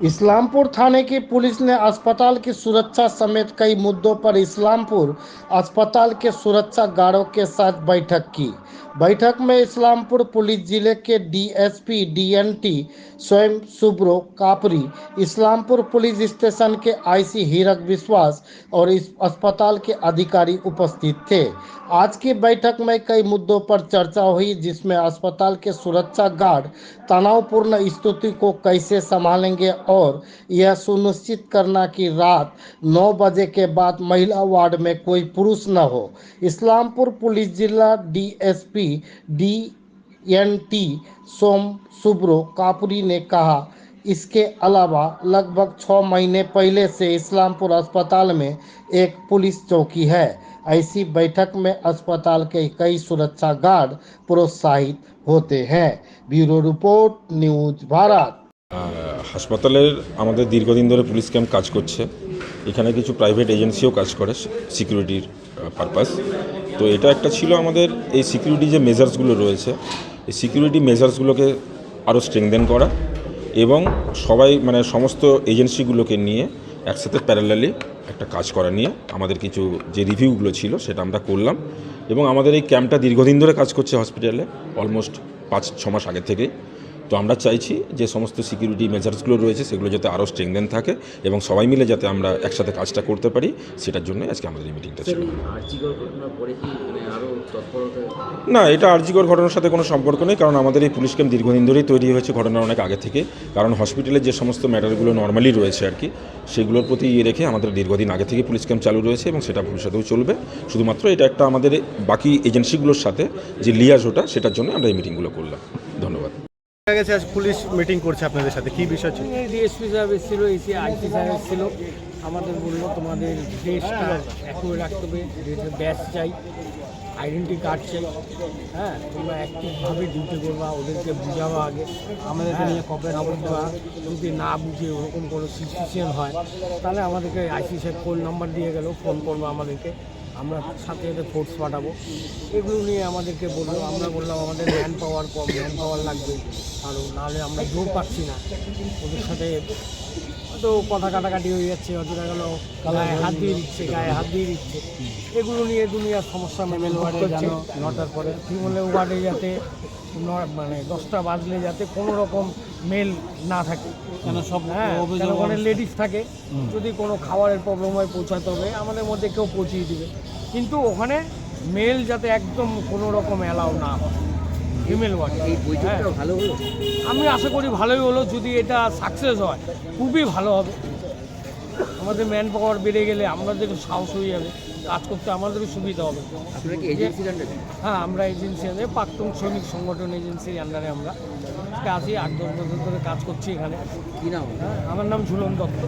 इस्लामपुर थाने की पुलिस ने अस्पताल की सुरक्षा समेत कई मुद्दों पर इस्लामपुर अस्पताल के सुरक्षा गार्डों के साथ बैठक की। बैठक में इस्लामपुर पुलिस जिले के डीएसपी डीएनटी स्वयं सुब्रो कापरी, इस्लामपुर पुलिस स्टेशन के आईसी हीरक विश्वास और इस अस्पताल के अधिकारी उपस्थित थे। आज की बैठक में कई मुद्दों पर चर्चा हुई, जिसमें अस्पताल के सुरक्षा गार्ड तनावपूर्ण स्थिति को कैसे संभालेंगे और यह सुनिश्चित करना कि रात 9 बजे के बाद महिला वार्ड में कोई पुरुष न हो। इस्लामपुर पुलिस जिला डीएसपी डीएनटी सोम सुब्रो कापुरी ने कहा, इसके अलावा लगभग 6 महीने पहले से इस्लामपुर अस्पताल में एक पुलिस चौकी है। ऐसी बैठक में अस्पताल के कई सुरक्षा गार्ड प्रोत्साहित होते हैं। Bureau report, news Bharat. হাসপাতালের আমাদের দীর্ঘদিন ধরে পুলিশ ক্যাম্প কাজ করছে। এখানে কিছু প্রাইভেট এজেন্সিও কাজ করে সিকিউরিটির পারপাস। তো এটা একটা ছিল আমাদের এই সিকিউরিটি যে মেজার্সগুলো রয়েছে, এই সিকিউরিটি মেজার্সগুলোকে আরও স্ট্রেংথেন করা এবং সবাই মানে সমস্ত এজেন্সিগুলোকে নিয়ে একসাথে প্যারালালি একটা কাজ করা নিয়ে আমাদের কিছু যে রিভিউগুলো ছিল সেটা আমরা করলাম। এবং আমাদের এই ক্যাম্পটা দীর্ঘদিন ধরে কাজ করছে হসপিটালে, অলমোস্ট 5-6 মাস আগে থেকে। তো আমরা চাইছি যে সমস্ত সিকিউরিটি মেজার্সগুলো রয়েছে সেগুলো যাতে আরও স্ট্রেংথেন থাকে এবং সবাই মিলে যাতে আমরা একসাথে কাজটা করতে পারি, সেটার জন্য আজকে আমাদের এই মিটিংটা ছিল। না, এটা আরজিকর ঘটনার সাথে কোনো সম্পর্ক নেই, কারণ আমাদের এই পুলিশ ক্যাম্প দীর্ঘদিন ধরেই তৈরি হয়েছে ঘটনার অনেক আগে থেকে। কারণ হসপিটালের যে সমস্ত ম্যাটারগুলো নর্মালি রয়েছে আর কি, সেগুলোর প্রতি রেখে আমাদের দীর্ঘদিন আগে থেকে পুলিশ ক্যাম্প চালু রয়েছে এবং সেটা ভবিষ্যতেও চলবে। শুধুমাত্র এটা একটা আমাদের বাকি এজেন্সিগুলোর সাথে যে লিয়াজোটা, সেটার জন্য আমরা এই মিটিংগুলো করলাম। ধন্যবাদ। আজ পুলিশ মিটিং করছে আপনাদের সাথে, কি বিষয় ছিল? ডিএসপি সাহেব এসেছিল, এসে আইসি সাহেব এসেছিল। আমাদের বললো তোমাদের ড্রেসটা অ্যাকুরেট রাখতে হবে, ড্রেসের ব্যাচ চাই, আইডেন্টি কার্ড চাই। হ্যাঁ, তোমরা অ্যাক্টিভভাবে ডিউটি করবা, ওদেরকে বুঝাবা আগে, আমাদেরকে নিয়ে কপারেট করবা। যদি না বুঝে ওরকম কোনো সিচুয়েশন হয় তাহলে আমাদেরকে আইসি সাহেব ফোন নাম্বার দিয়ে গেল, ফোন করবো আমাদেরকে, আমরা সাথে সাথে ফোর্স পাঠাবো। এগুলো নিয়ে আমাদেরকে বললো, আমরা বললাম আমাদের ম্যান পাওয়ার কম, ম্যান পাওয়ার লাগবে আরও, নাহলে আমরা জোর পাচ্ছি না। ওদের সাথে তো কথা কাটাকাটি হয়ে যাচ্ছে, অতটা গেল গায়ে হাত দিয়ে দিচ্ছে, গায়ে হাত দিয়ে দিচ্ছে। এগুলো নিয়ে দুনিয়ার সমস্যা মেমেল ওয়ার্ডে করছে। 9টার পরে ফিমেল ওয়ার্ডে যাতে মানে 10টা বাজলে যাতে কোনো রকম মেল না থাকে, কেন সব কেন ওখানে লেডিস থাকে। যদি কোনো খাবারের প্রবলেম হয় পৌঁছাতে হবে, আমাদের মধ্যে কেউ পৌঁছিয়ে দিবে, কিন্তু ওখানে মেল যাতে একদম কোনো রকম অ্যালাউ না হয় ফিমেল ওয়ার্ড। এই বৈঠকটা ভালো হলো, আমি আশা করি ভালোই হলো। যদি এটা সাকসেস হয় খুবই ভালো হবে। আমাদের ম্যান পাওয়ার বেড়ে গেলে আমাদেরও সাহস হয়ে যাবে, কাজ করতে আমাদেরও সুবিধা হবে। আপনারা কি এজেন্সির আন্ডারে? হ্যাঁ, আমরা এজেন্সি আন্ডারে, প্রাক্তন শ্রমিক সংগঠন এজেন্সির আন্ডারে আমরা আজকে আসি। 8-10 বছর ধরে কাজ করছি এখানে। কী নাম? আমার নাম ঝুলন দত্ত।